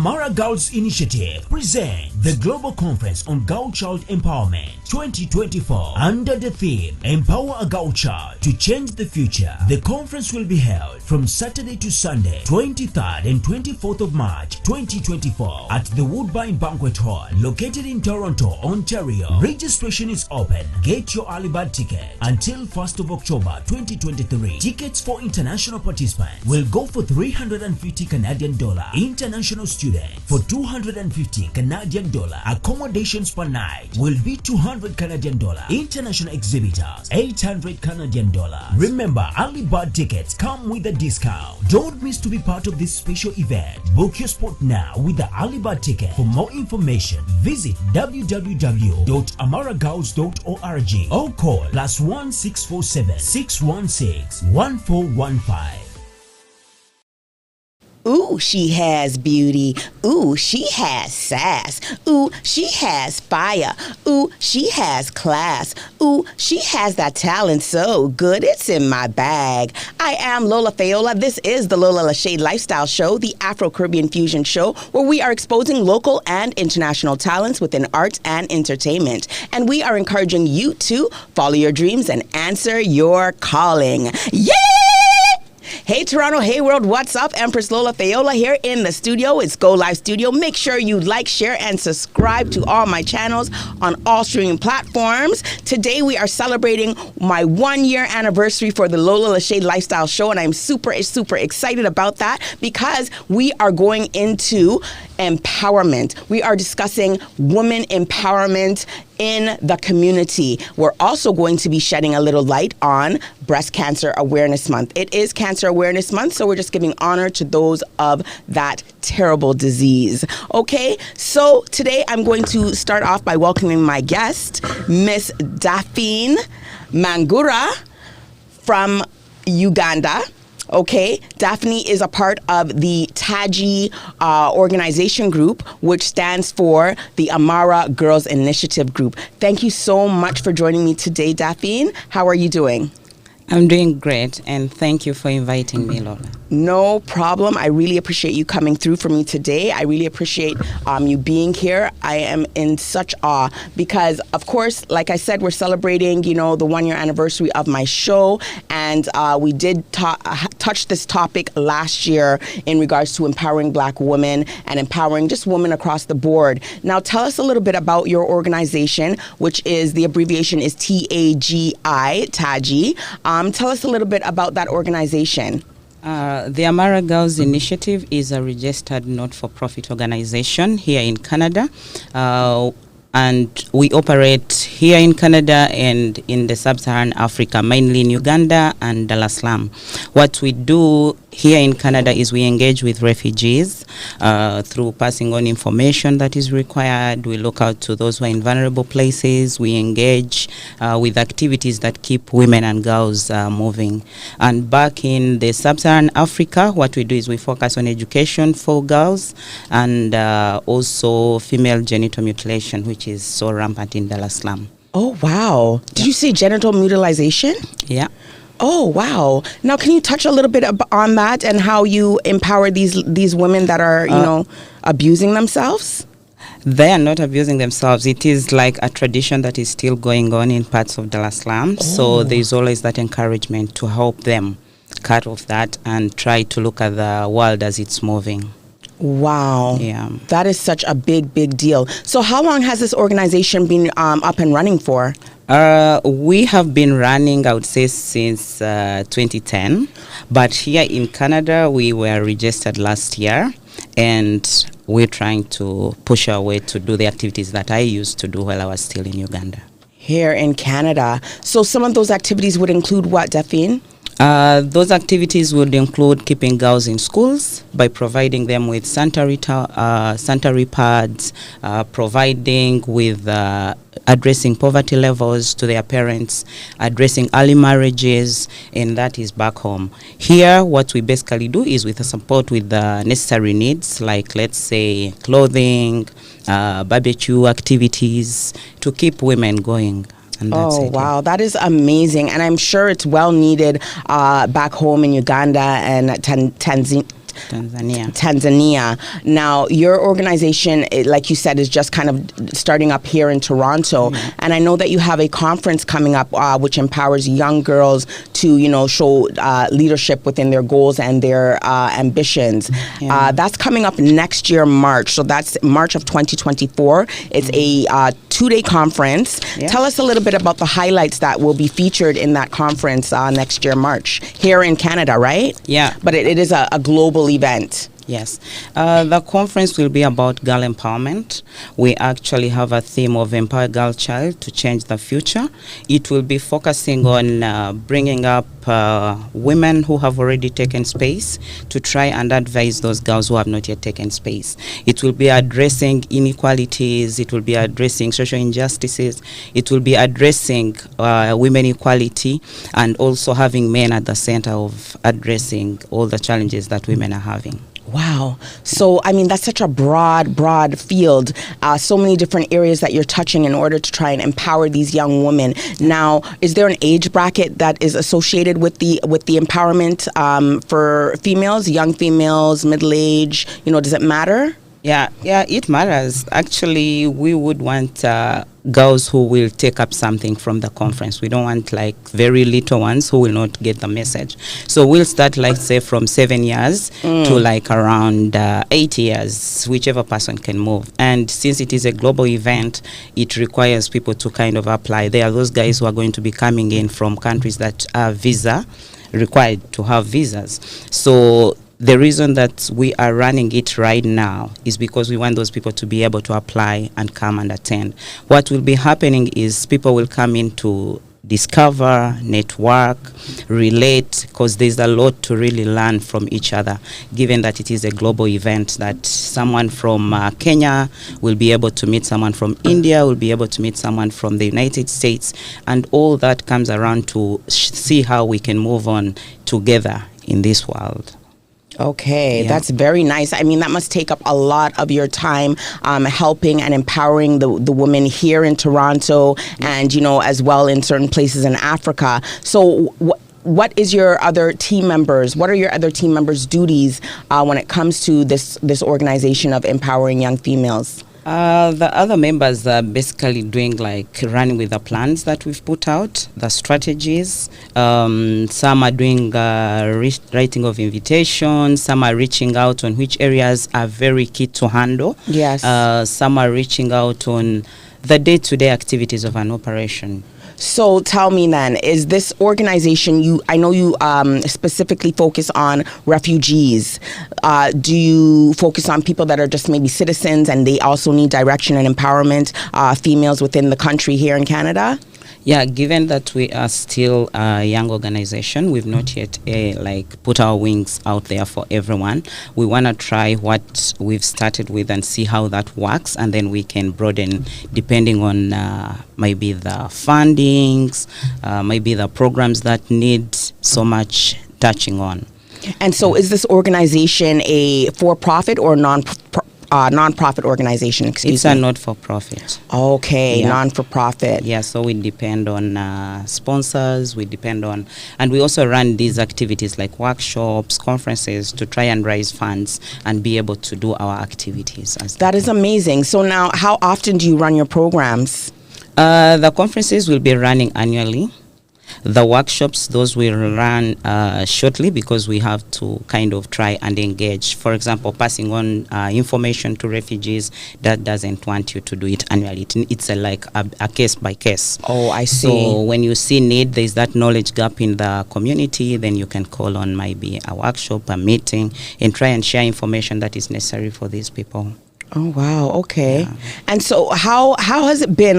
Amara Girls Initiative presents the Global Conference on Girl Child Empowerment 2024 under the theme Empower a Girl Child to Change the Future. The conference will be held from Saturday to Sunday, 23rd and 24th of March 2024 at the Woodbine Banquet Hall located in Toronto, Ontario. Registration is open. Get your early bird ticket until 1st of October 2023. Tickets for international participants will go for $350 Canadian dollar. International student for $250 Canadian dollar. Accommodations per night will be $200 Canadian dollar. International exhibitors $800 Canadian dollar. Remember, early bird tickets come with a discount. Don't miss to be part of this special event. Book your spot now with the early bird ticket. For more information, visit www.amaragirls.org or call +1 647 616 1415. Ooh, she has beauty. Ooh, she has sass. Ooh, she has fire. Ooh, she has class. Ooh, she has that talent so good it's in my bag. I am Lola Fayola. This is the Lola Lachey Lifestyle Show, the Afro-Caribbean Fusion Show, where we are exposing local and international talents within art and entertainment. And we are encouraging you to follow your dreams and answer your calling. Yeah! Hey Toronto, hey world, what's up? Empress Lola Fayola here in the studio. It's GOlive Studio. Make sure you like, share, and subscribe to all my channels on all streaming platforms. Today we are celebrating my 1-year anniversary for the Lola Lachey Lifestyle Show, and I'm super excited about that because we are going into empowerment. We are discussing women empowerment in the community. We're also going to be shedding a little light on Breast Cancer Awareness Month. It is Cancer Awareness Month, so we're just giving honor to those of that terrible disease. Okay, so today I'm going to start off by welcoming my guest, Miss Daphne Mangura from Uganda. Okay, Daphne is a part of the TAGI organization group, which stands for the Amara Girls Initiative Group. Thank you so much for joining me today, Daphne. How are you doing? I'm doing great, and thank you for inviting me, Lola. No problem. I really appreciate you coming through for me today. I really appreciate you being here. I am in such awe because, of course, like I said, we're celebrating, the 1-year anniversary of my show, and we did touch this topic last year in regards to empowering Black women and empowering just women across the board. Now, tell us a little bit about your organization, which is, the abbreviation is TAGI, TAGI. Tell us a little bit about that organization. The Amara Girls Initiative is a registered not-for-profit organization here in Canada. And we operate here in Canada and in the sub-Saharan Africa, mainly in Uganda and Dar es Salaam. What we do here in Canada is we engage with refugees through passing on information that is required. We look out to those who are in vulnerable places. We engage with activities that keep women and girls moving. And back in the sub-Saharan Africa, what we do is we focus on education for girls and also female genital mutilation, which is so rampant in Dar es Salaam. Oh, wow. Did you say genital mutilation? Yeah. Oh, wow. Now, can you touch a little bit on that and how you empower these women that are, abusing themselves? They are not abusing themselves. It is like a tradition that is still going on in parts of Dar es Salaam. Oh. So there's always that encouragement to help them cut off that and try to look at the world as it's moving. Wow. Yeah. That is such a big deal. So how long has this organization been up and running for? We have been running, I would say, since 2010. But here in Canada, we were registered last year. And we're trying to push our way to do the activities that I used to do while I was still in Uganda. Here in Canada. So some of those activities would include what, Daphne? Those activities would include keeping girls in schools by providing them with sanitary pads, providing with addressing poverty levels to their parents, addressing early marriages, and that is back home. Here, what we basically do is we support with the necessary needs, like, let's say, clothing, barbecue activities, to keep women going. Oh, wow. That is amazing. And I'm sure it's well needed back home in Uganda and Tanzania. Now, your organization, like you said, is just kind of starting up here in Toronto. And I know that you have a conference coming up which empowers young girls to, show leadership within their goals and their ambitions. That's coming up next year, March. So that's March of 2024. It's a 2-day conference. Tell us a little bit about the highlights that will be featured in that conference next year, March, here in Canada, right? Yeah. But it is a global event. Yes. The conference will be about girl empowerment. We actually have a theme of Empower Girl Child to Change the Future. It will be focusing on bringing up women who have already taken space to try and advise those girls who have not yet taken space. It will be addressing inequalities. It will be addressing social injustices. It will be addressing women equality, and also having men at the center of addressing all the challenges that women are having. Wow. So, I mean, that's such a broad field. So many different areas that you're touching in order to try and empower these young women. Now, is there an age bracket that is associated with the empowerment for females, young females, middle age? Does it matter? Yeah, it matters. Actually, we would want girls who will take up something from the conference. We don't want like very little ones who will not get the message. So we'll start like say from 7 years to like around 8 years, whichever person can move. And since it is a global event, it requires people to kind of apply. There are those guys who are going to be coming in from countries that are visa required to have visas. So the reason that we are running it right now is because we want those people to be able to apply and come and attend. What will be happening is people will come in to discover, network, relate, because there's a lot to really learn from each other, given that it is a global event, that someone from Kenya will be able to meet someone from India, will be able to meet someone from the United States, and all that comes around to see how we can move on together in this world. Okay, that's very nice. I mean, that must take up a lot of your time helping and empowering the women here in Toronto and, as well in certain places in Africa. So what is your other team members? What are your other team members' duties when it comes to this organization of empowering young females? The other members are basically doing like running with the plans that we've put out, the strategies. Some are doing writing of invitations. Some are reaching out on which areas are very key to handle. Yes. Some are reaching out on the day-to-day activities of an operation. So tell me then, is this organization, I know you specifically focus on refugees. Do you focus on people that are just maybe citizens and they also need direction and empowerment, females within the country here in Canada? Yeah, given that we are still a young organization, we've not yet put our wings out there for everyone. We want to try what we've started with and see how that works, and then we can broaden depending on maybe the fundings, maybe the programs that need so much touching on. And so is this organization a for-profit or non-profit organization? It's a not-for-profit. Okay, non-for-profit. Yeah, so we depend on sponsors, and we also run these activities like workshops, conferences to try and raise funds and be able to do our activities. That is amazing. So now, how often do you run your programs? The conferences will be running annually. The workshops, those will run shortly because we have to kind of try and engage. For example, passing on information to refugees, that doesn't want you to do it annually. It's a case by case. Oh, I see. So when you see need, there's that knowledge gap in the community, then you can call on maybe a workshop, a meeting, and try and share information that is necessary for these people. Oh, wow. Okay. Yeah. And so how has it been?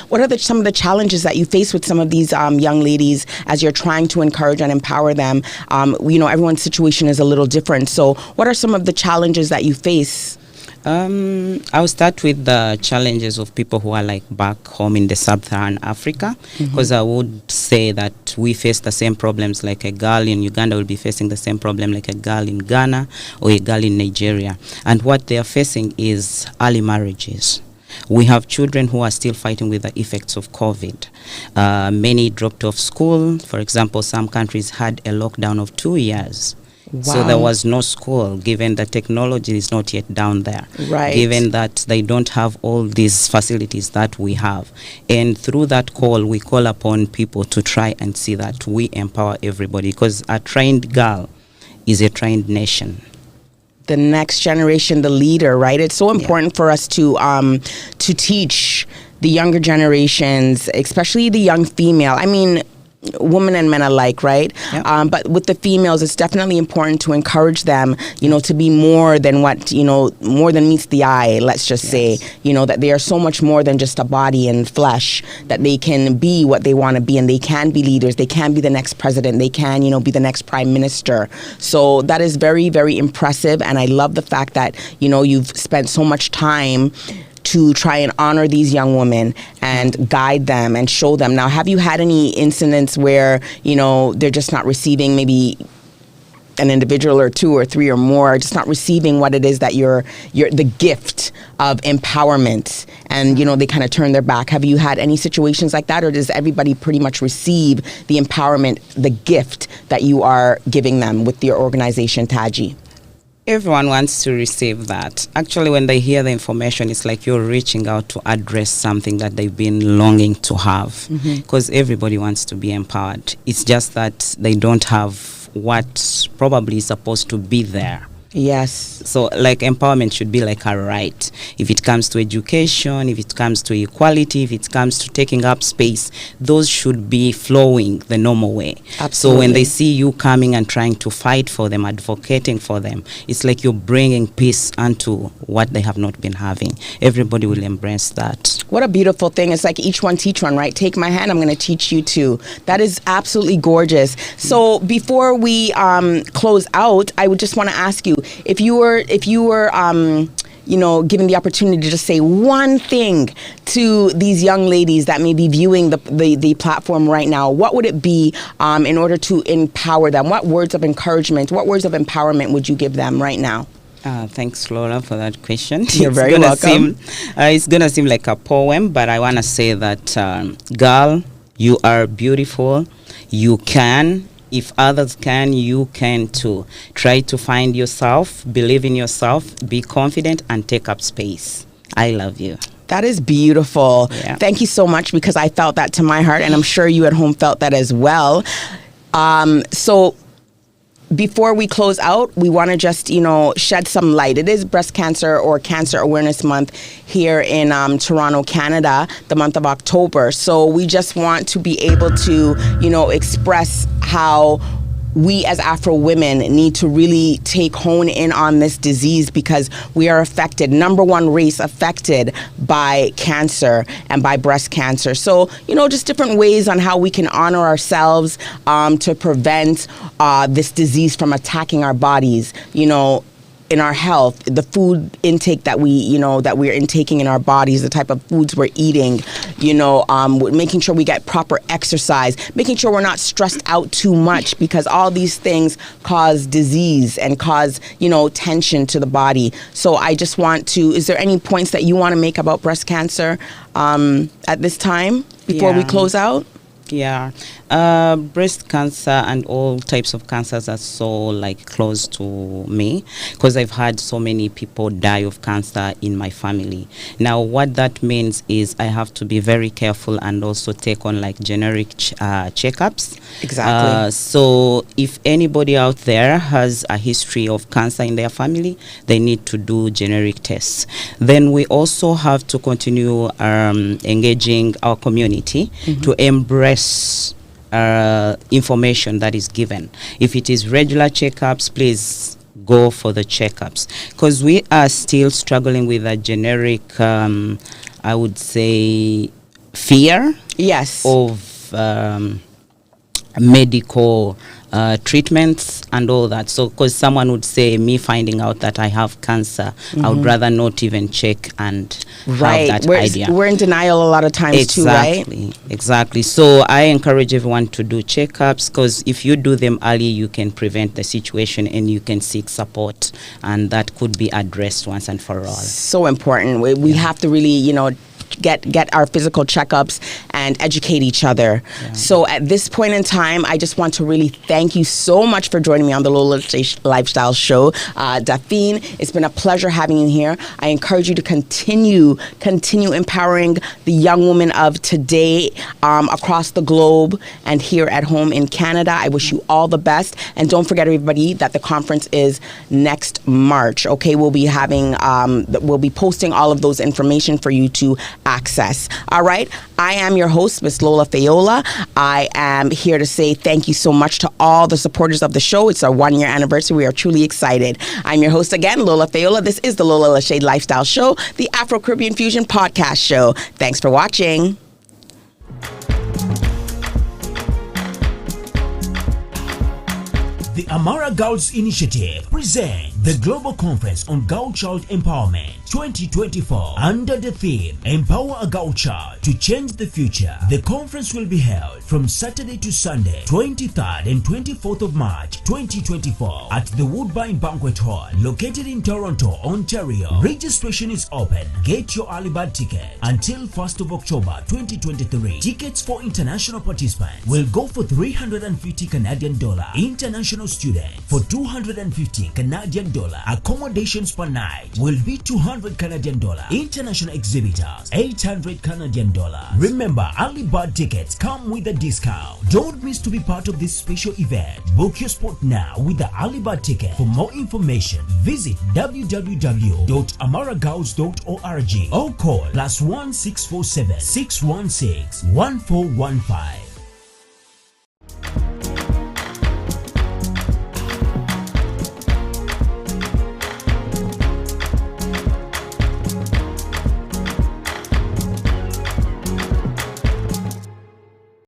What are some of the challenges that you face with some of these young ladies as you're trying to encourage and empower them? Everyone's situation is a little different. So what are some of the challenges that you face? I'll start with the challenges of people who are back home in the sub-Saharan Africa, because I would say that we face the same problems. Like a girl in Uganda will be facing the same problem like a girl in Ghana or a girl in Nigeria. And what they are facing is early marriages. We have children who are still fighting with the effects of COVID. Many dropped off school. For example, some countries had a lockdown of 2 years. So there Wow. was no school, given that technology is not yet down there. Right. Given that they don't have all these facilities that we have. And through that call, we call upon people to try and see that we empower everybody, because a trained girl is a trained nation. The next generation, the leader, right? It's so important for us to teach the younger generations, especially the young female. I mean, women and men alike, right? Yep. But with the females, it's definitely important to encourage them, to be more than what, more than meets the eye, let's just say, that they are so much more than just a body and flesh, that they can be what they want to be, and they can be leaders, they can be the next president, they can, be the next prime minister. So that is very, very impressive, and I love the fact that, you've spent so much time to try and honor these young women and guide them and show them. Now, have you had any incidents where, they're just not receiving, maybe an individual or two or three or more, just not receiving what it is that you're the gift of empowerment, and, they kind of turn their back? Have you had any situations like that, or does everybody pretty much receive the empowerment, the gift that you are giving them with your organization, Taji? Everyone wants to receive that. Actually, when they hear the information, it's like you're reaching out to address something that they've been longing to have, because everybody wants to be empowered. It's just that they don't have what probably is supposed to be there. Yes. So like empowerment should be like a right. If it comes to education, if it comes to equality, if it comes to taking up space, those should be flowing the normal way. Absolutely. So when they see you coming and trying to fight for them, advocating for them, it's like you're bringing peace unto what they have not been having. Everybody will embrace that. What a beautiful thing. It's like each one teach one, right? Take my hand, I'm going to teach you too. That is absolutely gorgeous. So before we close out, I would just want to ask you, if you were given the opportunity to just say one thing to these young ladies that may be viewing the platform right now, what would it be in order to empower them? What words of encouragement, what words of empowerment would you give them right now? Thanks, Laura, for that question. You're very welcome. It's going to seem like a poem, but I want to say that, girl, you are beautiful. You can. If others can, you can too. Try to find yourself, believe in yourself, be confident, and take up space. I love you. That is beautiful. Yeah. Thank you so much, because I felt that to my heart, and I'm sure you at home felt that as well. So before we close out, we want to just, shed some light. It is Breast Cancer or Cancer Awareness Month here in Toronto, Canada, the month of October. So we just want to be able to, express how we as Afro women need to really hone in on this disease, because we are affected, number one race affected by cancer and by breast cancer. So, just different ways on how we can honor ourselves to prevent this disease from attacking our bodies, in our health, the food intake that we're intaking in our bodies, the type of foods we're eating, making sure we get proper exercise, making sure we're not stressed out too much, because all these things cause disease and cause, tension to the body. So I just want to, is there any points that you want to make about breast cancer at this time before we close out? Yeah, breast cancer and all types of cancers are so close to me, because I've had so many people die of cancer in my family. Now, what that means is I have to be very careful and also take on generic checkups. Exactly. So if anybody out there has a history of cancer in their family, they need to do generic tests. Then we also have to continue engaging our community to embrace information that is given. If it is regular checkups, please go for the checkups, because we are still struggling with a generic, I would say, fear of medical treatments and all that. So because someone would say, me finding out that I have cancer, I would rather not even check and have that idea. We're in denial a lot of times too, right? Exactly. So I encourage everyone to do checkups, because if you do them early, you can prevent the situation and you can seek support, and that could be addressed once and for all. So important. We have to really, get our physical checkups and educate each other. Yeah. So at this point in time, I just want to really thank you so much for joining me on the Lola Lifestyle Show. Daphine, it's been a pleasure having you here. I encourage you to continue empowering the young women of today across the globe and here at home in Canada. I wish you all the best. And don't forget, everybody, that the conference is next March. Okay, we'll be posting all of those information for you to access. All right, I am your host, Miss Lola Fayola. I am here to say thank you so much to all the supporters of the show. It's our 1-year anniversary. We are truly excited. I'm your host again, Lola Fayola. This is the Lola Lachey Lifestyle Show, the Afro-Caribbean Fusion podcast show. Thanks for watching. The Amara Girls Initiative presents the Global Conference on Girl Child Empowerment 2024 under the theme Empower a Girl Child to Change the Future. The conference will be held from Saturday to Sunday, 23rd and 24th of March 2024 at the Woodbine Banquet Hall located in Toronto, Ontario. Registration is open. Get your early bird ticket until 1st of October 2023. Tickets for international participants will go for $350 Canadian dollar. International student for $250 Canadian dollar. Accommodations per night will be $200 Canadian dollar. International exhibitors $800 Canadian dollar. Remember, early bird tickets come with a discount. Don't miss to be part of this special event. Book your spot now with the early bird ticket. For more information, visit www.amaragirls.org or call +1 647 616 1415.